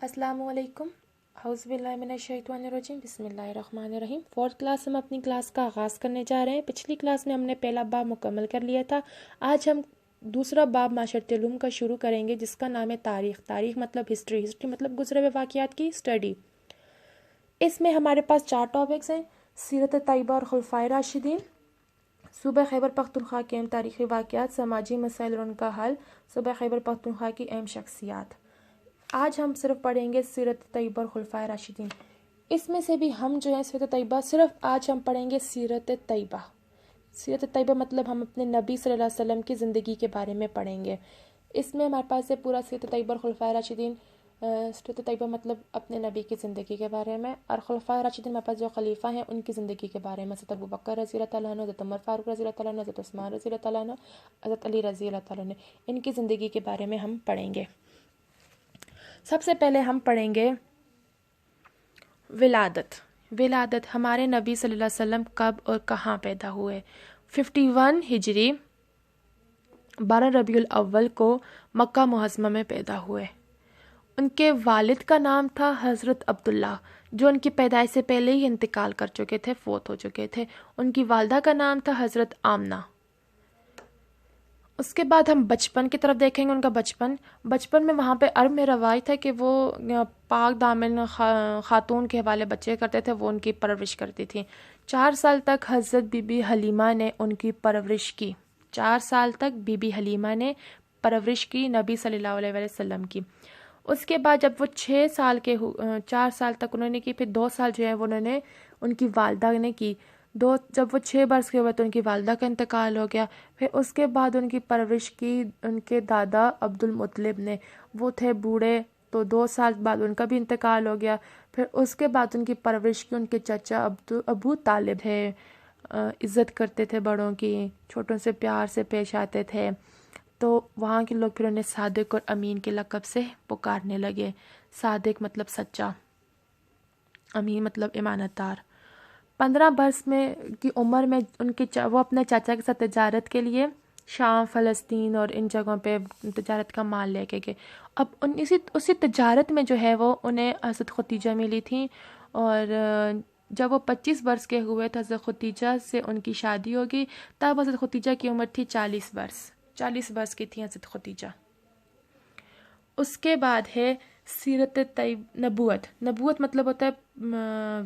السلام علیکم. اعوذ باللہ من الشیطان الرجیم. بسم اللہ الرحمن الرحیم. 4th کلاس ہم اپنی کلاس کا آغاز کرنے جا رہے ہیں. پچھلی کلاس میں ہم نے پہلا باب مکمل کر لیا تھا. آج ہم دوسرا باب معاشرت علوم کا شروع کریں گے جس کا نام ہے تاریخ. تاریخ مطلب ہسٹری مطلب گزرے ہوئے واقعات کی اسٹڈی. اس میں ہمارے پاس 4 ٹاپکس ہیں: سیرت طیبہ اور خلفائے راشدین، صوبہ خیبر پختونخوا کے اہم تاریخی واقعات، سماجی مسائل اور ان کا حل، صوبہ خیبر پختونخوا کی اہم شخصیات. آج ہم صرف پڑھیں گے سیرت طیبہ اور خلفائے راشدین. اس میں سے بھی ہم جو ہے سیرت طیبہ صرف آج ہم پڑھیں گے سیرت طیبہ. سیرت طیبہ مطلب ہم اپنے نبی صلی اللہ علیہ وسلم کی زندگی کے بارے میں پڑھیں گے. اس میں ہمارے پاس ہے پورا سیرت طیبہ اور خلفائے راشدین. سیرت طیبہ مطلب اپنے نبی کی زندگی کے بارے میں، اور خلفائے راشدین ہمارے پاس جو خلیفہ ہیں ان کی زندگی کے بارے میں. حضرت ابوبکر رضی اللہ تعالیٰ عنہ، حضرت عمر فاروق رضی اللہ تعالیٰ عنہ، حضرت عثمان رضی اللہ تعالیٰ عنہ، حضرت علی رضی اللہ تعالیٰ عنہ، ان کی زندگی کے بارے میں ہم پڑھیں گے. سب سے پہلے ہم پڑھیں گے ولادت. ولادت ہمارے نبی صلی اللہ علیہ وسلم کب اور کہاں پیدا ہوئے. 51 ہجری 12 ربیع الاول کو مکہ معظمہ میں پیدا ہوئے. ان کے والد کا نام تھا حضرت عبداللہ، جو ان کی پیدائش سے پہلے ہی انتقال کر چکے تھے، فوت ہو چکے تھے. ان کی والدہ کا نام تھا حضرت آمنہ. اس کے بعد ہم بچپن کی طرف دیکھیں گے. ان کا بچپن میں وہاں پہ عرب میں روایت ہے کہ وہ پاک دامن خاتون کے حوالے بچے کرتے تھے، وہ ان کی پرورش کرتی تھیں. 4 سال تک حضرت بی بی حلیمہ نے ان کی پرورش کی. 4 سال تک بی بی حلیمہ نے پرورش کی نبی صلی اللہ علیہ وسلم کی. اس کے بعد جب وہ 6 سال کے 4 سال تک انہوں نے کی، پھر 2 سال جو ہے وہ انہوں نے ان کی والدہ نے کی. جب وہ 6 برس کے ہوئے تو ان کی والدہ کا انتقال ہو گیا. پھر اس کے بعد ان کی پرورش کی ان کے دادا عبد المطلب نے. وہ تھے بوڑھے، تو 2 سال بعد ان کا بھی انتقال ہو گیا. پھر اس کے بعد ان کی پرورش کی ان کے چچا ابو طالب تھے. عزت کرتے تھے بڑوں کی، چھوٹوں سے پیار سے پیش آتے تھے. تو وہاں کے لوگ پھر انہیں صادق اور امین کے لقب سے پکارنے لگے. صادق مطلب سچا، امین مطلب امانت دار. 15 برس میں کی عمر میں وہ اپنے چاچا کے ساتھ تجارت کے لیے شام، فلسطین اور ان جگہوں پہ تجارت کا مال لے کے گئے. اب اسی تجارت میں جو ہے وہ انہیں حضرت ختیجہ ملی تھیں، اور جب وہ 25 برس کے ہوئے تو حضرت ختیجہ سے ان کی شادی ہوگی. تب حضرت ختیجہ کی عمر تھی 40 برس کی تھی حضرت ختیجہ. اس کے بعد ہے سیرت نبوت مطلب ہوتا ہے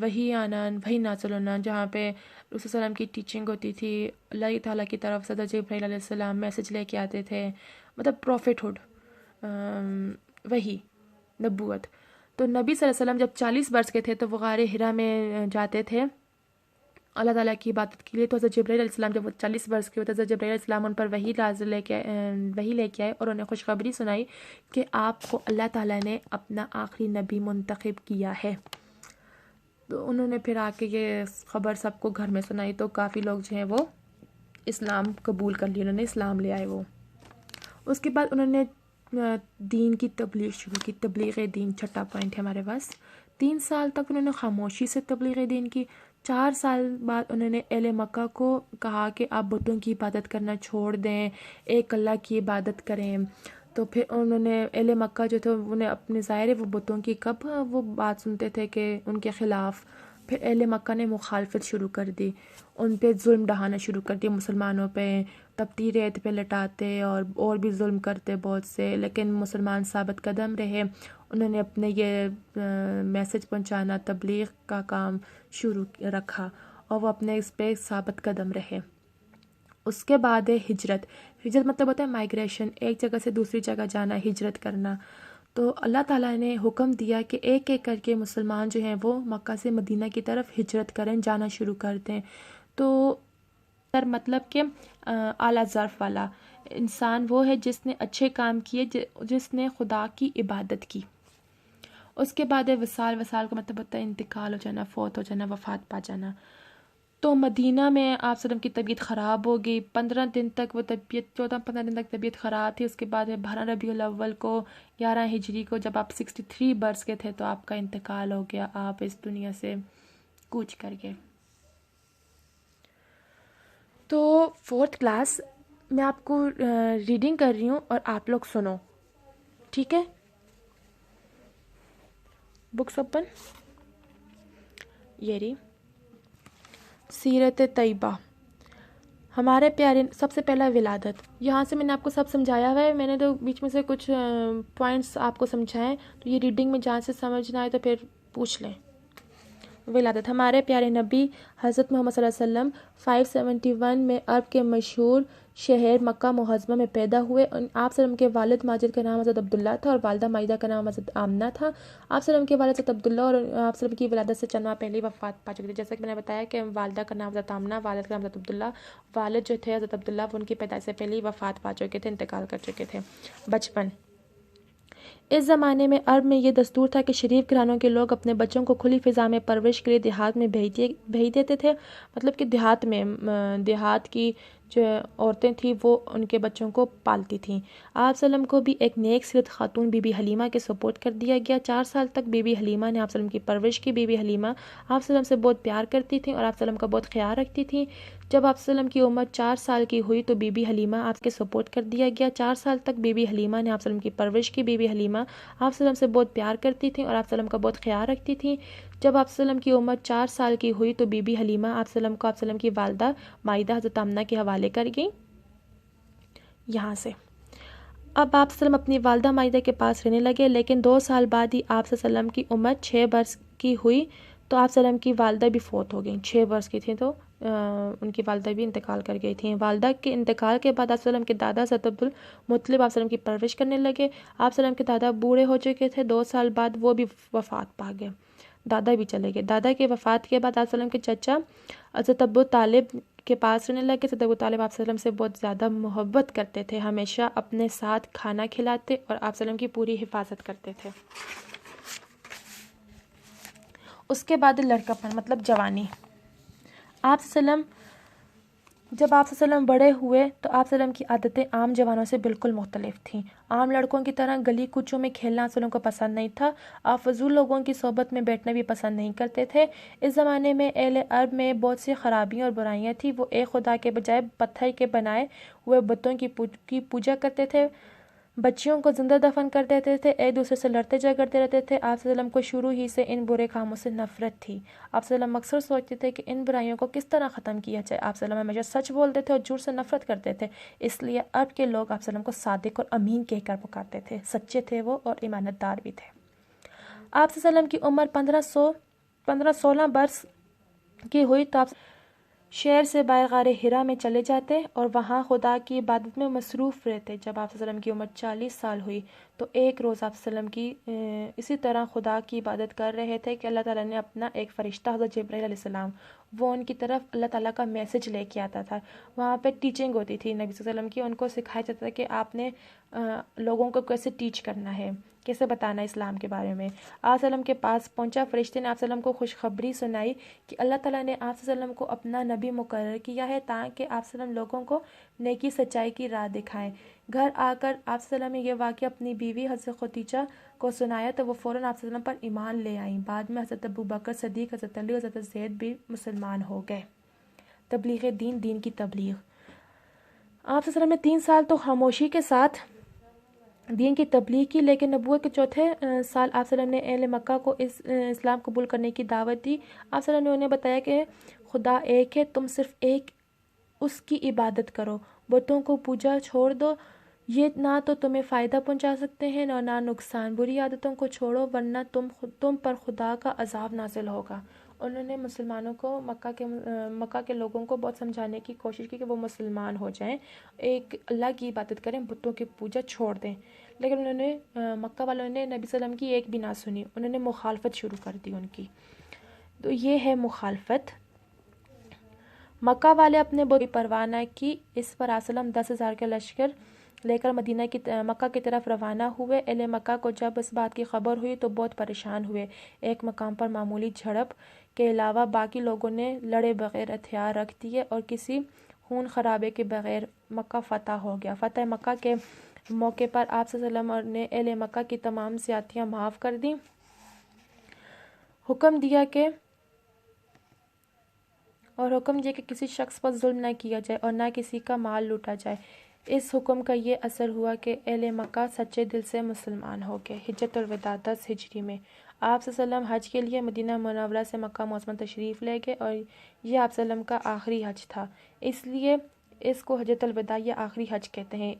وحی آنا، وحی نازل ہونا، جہاں پہ رسول صلی اللہ علیہ وسلم کی ٹیچنگ ہوتی تھی. اللہ تعالیٰ کی طرف سے حضرت جبرائیل علیہ السلام میسج لے کے آتے تھے، مطلب پروفٹ ہوڈ، وحی، نبوت. تو نبی صلی اللہ علیہ وسلم جب 40 برس کے تھے تو وہ غار حرا میں جاتے تھے اللہ تعالیٰ کی عبادت کے لیے. تو حضرت جبرائیل علیہ السلام جب وہ 40 برس کے ہوئے تو حضرت جبرائیل علیہ السلام ان پر وحی لے کے آئے اور انہیں خوشخبری سنائی کہ آپ کو اللہ تعالیٰ نے اپنا آخری نبی منتخب کیا ہے. تو انہوں نے پھر آ کے یہ خبر سب کو گھر میں سنائی، تو کافی لوگ جو ہیں وہ اسلام قبول کر لی، انہوں نے اسلام لے آئے وہ. اس کے بعد انہوں نے دین کی تبلیغ شروع کی. تبلیغ دین 6 پوائنٹ ہے ہمارے پاس. 3 سال تک انہوں نے خاموشی سے تبلیغ دین کی. 4 سال بعد انہوں نے اہل مکہ کو کہا کہ آپ بتوں کی عبادت کرنا چھوڑ دیں، ایک اللہ کی عبادت کریں. تو پھر انہوں نے اہل مکہ جو تھے انہیں اپنے ظاہر وہ بتوں کی کب وہ بات سنتے تھے کہ ان کے خلاف. پھر اہل مکہ نے مخالفت شروع کر دی، ان پہ ظلم ڈھانا شروع کر دیا، مسلمانوں پہ تپتی ریت پہ لٹاتے اور بھی ظلم کرتے بہت سے. لیکن مسلمان ثابت قدم رہے. انہوں نے اپنے یہ میسج پہنچانا، تبلیغ کا کام شروع رکھا، اور وہ اپنے اس پہ ثابت قدم رہے. اس کے بعد ہے ہجرت مطلب ہوتا ہے مائگریشن، ایک جگہ سے دوسری جگہ جانا، ہجرت کرنا. تو اللہ تعالیٰ نے حکم دیا کہ ایک ایک کر کے مسلمان جو ہیں وہ مکہ سے مدینہ کی طرف ہجرت کریں، جانا شروع کر دیں. تو مطلب کہ اعلیٰ ظرف والا انسان وہ ہے جس نے اچھے کام کیے، جس نے خدا کی عبادت کی. اس کے بعد ہے وصال کا مطلب ہوتا ہے انتقال ہو جانا، فوت ہو جانا، وفات پا جانا. تو مدینہ میں آپ وسلم کی طبیعت خراب ہوگی. 15 دن تک وہ 14-15 دن تک طبیعت خراب تھی. اس کے بعد 12 ربیع الاول کو 11 ہجری کو جب آپ 63 برس کے تھے تو آپ کا انتقال ہو گیا، آپ اس دنیا سے کوچ کر گئے. تو 4th کلاس میں آپ کو ریڈنگ کر رہی ہوں اور آپ لوگ سنو، ٹھیک ہے؟ بکس اوپن، یہ رہی سیرت طیبہ، ہمارے پیارے، سب سے پہلا ولادت، یہاں سے میں نے آپ کو سب سمجھایا ہوا ہے، میں نے تو بیچ میں سے کچھ پوائنٹس آپ کو سمجھائیں، تو یہ ریڈنگ میں جہاں سے سمجھ نہ آئے تو پھر پوچھ لیں۔ ولادت، ہمارے پیارے نبی حضرت محمد صلی اللہ علیہ وسلم 571 میں عرب کے مشہور شہر مکہ معظمہ میں پیدا ہوئے۔ آپ صلی اللہ علیہ وسلم کے والد ماجد کا نام حضرت عبداللہ تھا اور والدہ مائدہ کا نام حضرت آمنہ تھا۔ آپ صلی اللہ علیہ وسلم کے والد حضرت عبداللہ اور آپ صلی اللہ علیہ وسلم کی ولادت سے چند ماہ پہلے وفات پا چکے تھے، جیسا کہ میں نے بتایا کہ والدہ کا نام حضرت آمنہ، والد کا نام حضرت عبداللہ، والد جو تھے حضرت عبداللہ وہ ان کی پیدائش سے پہلے ہی وفات پا چکے تھے، انتقال کر چکے تھے۔ بچپن، اس زمانے میں عرب میں یہ دستور تھا کہ شریف گھرانوں کے لوگ اپنے بچوں کو کھلی فضا میں پرورش کے لیے دیہات میں بھیج دیتے تھے، مطلب کہ دیہات کی جو عورتیں تھیں وہ ان کے بچوں کو پالتی تھیں۔ آپ صلی اللہ علیہ وسلم کو بھی ایک نیک سیرت خاتون بی بی حلیمہ کے سپورٹ کر دیا گیا۔ 4 سال تک بی بی حلیمہ نے آپ صلی اللہ علیہ وسلم کی پرورش کی۔ بی بی حلیمہ آپ صلی اللہ علیہ وسلم سے بہت پیار کرتی تھیں اور آپ صلی اللہ علیہ وسلم کا بہت خیال رکھتی تھیں۔ جب آپ صلی اللہ علیہ وسلم کی عمر 4 سال کی ہوئی تو بی بی حلیمہ آپ کے سپورٹ کر دیا گیا۔ 4 سال تک بی بی حلیمہ نے آپ صلی اللہ علیہ وسلم کی پرورش کی۔ بی بی حلیمہ آپ صلی اللہ علیہ وسلم سے بہت پیار کرتی تھیں اور آپ صلی اللہ علیہ وسلم کا بہت خیال رکھتی تھیں۔ جب آپ صلی اللہ علیہ وسلم کی عمر 4 سال کی ہوئی تو بی بی حلیمہ آپ صلی اللہ علیہ وسلم کو آپ صلی اللہ علیہ وسلم کی والدہ مائدہ حضرت آمنہ کے حوالے کر گئیں۔ یہاں سے اب آپ صلی اللہ علیہ وسلم اپنی والدہ مائدہ کے پاس رہنے لگے، لیکن 2 سال بعد ہی آپ صلی اللہ علیہ وسلم کی عمر 6 برس کی ہوئی تو آپ صلی اللہ علیہ وسلم کی والدہ بھی فوت ہو گئیں۔ 6 برس کی تھیں تو ان کی والدہ بھی انتقال کر گئی تھیں۔ والدہ کے انتقال کے بعد آپ صلی اللہ علیہ وسلم کے دادا حضرت عبدالمطلب آپ صلی اللہ علیہ وسلم کی پرورش کرنے لگے۔ آپ صلی اللہ علیہ وسلم کے دادا بوڑھے ہو چکے تھے، 2 سال بعد وہ بھی وفات پا گئے، دادا بھی چلے گئے۔ دادا کے وفات کے بعد آپ صلی اللہ علیہ وسلم کے چچا حضرت ابو طالب کے پاس رہنے لگے۔ حضرت ابو طالب آپ صلی اللہ علیہ وسلم سے بہت زیادہ محبت کرتے تھے، ہمیشہ اپنے ساتھ کھانا کھلاتے اور آپ صلی اللہ علیہ وسلم کی پوری حفاظت کرتے تھے۔ اس کے بعد لڑکپن مطلب جوانی، آپ صلی اللہ علیہ وسلم جب آپ صلی اللہ علیہ وسلم بڑے ہوئے تو آپ صلی اللہ علیہ وسلم کی عادتیں عام جوانوں سے بالکل مختلف تھیں۔ عام لڑکوں کی طرح گلی کوچوں میں کھیلنا آپ صلی اللہ علیہ وسلم کو پسند نہیں تھا۔ آپ فضول لوگوں کی صحبت میں بیٹھنا بھی پسند نہیں کرتے تھے۔ اس زمانے میں اہل عرب میں بہت سی خرابیاں اور برائیاں تھیں۔ وہ ایک خدا کے بجائے پتھر کے بنائے ہوئے بتوں کی پوجا کرتے تھے، بچیوں کو زندہ دفن کر دیتے تھے، ایک دوسرے سے لڑتے جھگڑتے رہتے تھے۔ آپ صلی اللہ علیہ وسلم کو شروع ہی سے ان برے کاموں سے نفرت تھی۔ آپ صلی اللہ علیہ وسلم اکثر سوچتے تھے کہ ان برائیوں کو کس طرح ختم کیا جائے۔ آپ صلی اللہ علیہ وسلم ہمیشہ سچ بولتے تھے اور جھوٹ سے نفرت کرتے تھے، اس لیے عرب کے لوگ آپ صلی اللہ علیہ وسلم کو صادق اور امین کہہ کر پکارتے تھے۔ سچے تھے وہ اور ایمانت دار بھی تھے۔ آپ صلی اللہ علیہ وسلم کی عمر 15-16 برس کی ہوئی تو آپ شہر سے باہر غار حرا میں چلے جاتے اور وہاں خدا کی عبادت میں مصروف رہتے۔ جب آپ صلی اللہ علیہ وسلم کی عمر 40 سال ہوئی تو ایک روز آپ صلی اللہ علیہ وسلم کی اسی طرح خدا کی عبادت کر رہے تھے کہ اللہ تعالیٰ نے اپنا ایک فرشتہ حضرت جبرائیل علیہ السلام وہ ان کی طرف اللہ تعالیٰ کا میسج لے کے آتا تھا۔ وہاں پہ ٹیچنگ ہوتی تھی نبی صلی اللہ علیہ وسلم کی، ان کو سکھایا جاتا تھا کہ آپ نے لوگوں کو کیسے ٹیچ کرنا ہے، کیسے بتانا ہے اسلام کے بارے میں۔ آپ صلی اللہ علیہ وسلم کے پاس پہنچا، فرشتے نے آپ صلی اللہ علیہ وسلم کو خوشخبری سنائی کہ اللہ تعالیٰ نے آپ صلی اللہ علیہ وسلم کو اپنا نبی مقرر کیا ہے تاکہ آپ صلی اللہ علیہ وسلم لوگوں کو نیکی سچائی کی راہ دکھائیں۔ گھر آ کر آپ صلی اللہ علیہ وسلم نے یہ واقعہ اپنی بیوی حضرت خدیجہ کو سنایا تو وہ فوراً آپ صلی اللہ علیہ وسلم پر ایمان لے آئیں۔ بعد میں حضرت ابوبکر صدیق، حضرت علی، حضرت زید بھی مسلمان ہو گئے۔ تبلیغ دین کی تبلیغ، آپ صلی اللہ علیہ وسلم نے 3 سال تو خاموشی کے ساتھ دین کی تبلیغ کی، لیکن نبوت کے 4تھے سال آپ صلی اللہ علیہ وسلم نے اہل مکہ کو اسلام قبول کرنے کی دعوت دی۔ آپ صلی اللہ علیہ وسلم نے انہیں بتایا کہ خدا ایک ہے، تم صرف ایک اس کی عبادت کرو، بتوں کو پوجا چھوڑ دو، یہ نہ تو تمہیں فائدہ پہنچا سکتے ہیں اور نہ نقصان۔ بری عادتوں کو چھوڑو ورنہ تم پر خدا کا عذاب نازل ہوگا۔ انہوں نے مسلمانوں کو مکہ کے لوگوں کو بہت سمجھانے کی کوشش کی کہ وہ مسلمان ہو جائیں، ایک اللہ کی عبادت کریں، بتوں کی پوجا چھوڑ دیں، لیکن انہوں نے مکہ والوں نے نبی صلی اللہ علیہ وسلم کی ایک بھی نہ سنی، انہوں نے مخالفت شروع کر دی ان کی۔ تو یہ ہے مخالفت۔ مکہ والے اپنے بت پرواہ نہ کی، اس پر آپ صلی اللہ علیہ وسلم 10,000 کا لشکر لے کر مکہ کی طرف روانہ ہوئے۔ اہل مکہ کو جب اس بات کی خبر ہوئی تو بہت پریشان ہوئے۔ ایک مقام پر معمولی جھڑپ کے علاوہ باقی لوگوں نے لڑے بغیر ہتھیار رکھ دیے اور کسی خون خرابے کے بغیر مکہ فتح ہو گیا۔ فتح مکہ کے موقع پر آپ صلی اللہ علیہ وسلم نے اہل مکہ کی تمام زیادتیاں معاف کر دیں، حکم دیا کہ کسی شخص پر ظلم نہ کیا جائے اور نہ کسی کا مال لوٹا جائے۔ اس حکم کا یہ اثر ہوا کہ اہل مکہ سچے دل سے مسلمان ہو گئے۔ حجۃ الوداع 10 ہجری میں آپ صلی اللہ علیہ وسلم حج کے لیے مدینہ منورہ سے مکہ معظمہ تشریف لے گئے، اور یہ آپ صلی اللہ علیہ وسلم کا آخری حج تھا، اس لیے اس کو حجۃ الوداع یا آخری حج کہتے ہیں۔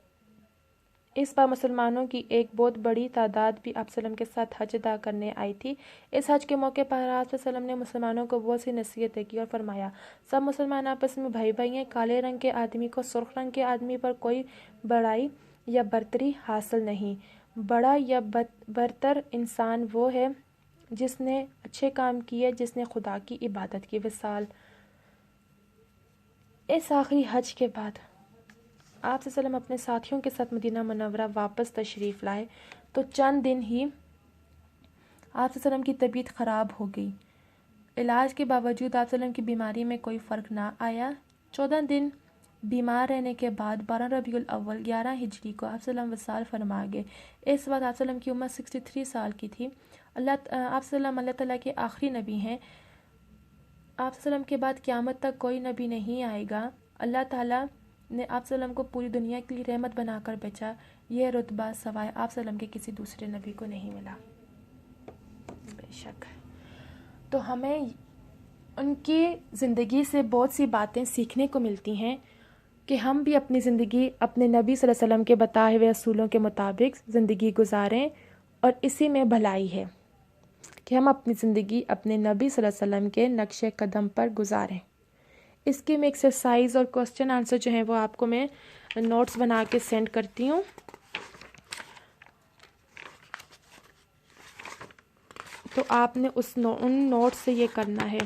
اس بار مسلمانوں کی ایک بہت بڑی تعداد بھی آپ صلی اللہ علیہ وسلم کے ساتھ حج ادا کرنے آئی تھی۔ اس حج کے موقع پر آپ صلی اللہ علیہ وسلم نے مسلمانوں کو بہت سی نصیحتیں کی اور فرمایا، سب مسلمان آپس میں بھائی بھائی ہیں، کالے رنگ کے آدمی کو سرخ رنگ کے آدمی پر کوئی بڑائی یا برتری حاصل نہیں۔ بڑا یا برتر انسان وہ ہے جس نے اچھے کام کیے، جس نے خدا کی عبادت کی۔ وصال۔ اس آخری حج کے بعد آپ صلی اللہ علیہ وسلم اپنے ساتھیوں کے ساتھ مدینہ منورہ واپس تشریف لائے تو چند دن ہی آپ صلی اللہ علیہ وسلم کی طبیعت خراب ہو گئی۔ علاج کے باوجود آپ صلی اللہ علیہ وسلم کی بیماری میں کوئی فرق نہ آیا۔ 14 دن بیمار رہنے کے بعد 12 ربیع الاول 11 ہجری کو آپ صلی اللہ علیہ وسلم وصال فرما گئے۔ اس وقت آپ صلی اللہ علیہ وسلم کی عمر 63 سال کی تھی۔ آپ صلی اللہ علیہ وسلم اللہ تعالیٰ کے آخری نبی ہیں۔ آپ صلی اللہ علیہ وسلم کے بعد قیامت تک کوئی نبی نہیں آئے گا۔ اللہ تعالیٰ نے آپ صلی اللہ علیہ وسلم کو پوری دنیا کے لیے رحمت بنا کر بھیجا۔ یہ رتبہ سوائے آپ صلی اللہ علیہ وسلم کے کسی دوسرے نبی کو نہیں ملا۔ بے شک۔ تو ہمیں ان کی زندگی سے بہت سی باتیں سیکھنے کو ملتی ہیں کہ ہم بھی اپنی زندگی اپنے نبی صلی اللہ علیہ وسلم کے بتائے ہوئے اصولوں کے مطابق زندگی گزاریں، اور اسی میں بھلائی ہے کہ ہم اپنی زندگی اپنے نبی صلی اللہ علیہ وسلم کے نقش قدم پر گزاریں۔ اس کے میں ایکسرسائز اور کوسچن آنسر جو ہیں وہ آپ کو میں نوٹس بنا کے سینڈ کرتی ہوں، تو آپ نے ان نوٹ سے یہ کرنا ہے۔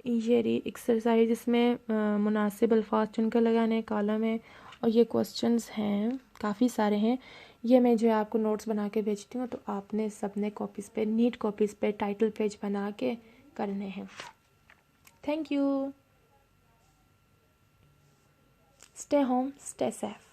یہ رہی ایکسرسائز، اس میں مناسب الفاظ چن کر لگانے کالم ہے، اور یہ کوسچنز ہیں، کافی سارے ہیں۔ یہ میں جو آپ کو نوٹس بنا کے بھیجتی ہوں، تو آپ نے سب نے کاپیز پہ، نیٹ کاپیز پہ ٹائٹل پیج بنا کے کرنے ہیں۔ Thank you. Stay home, stay safe.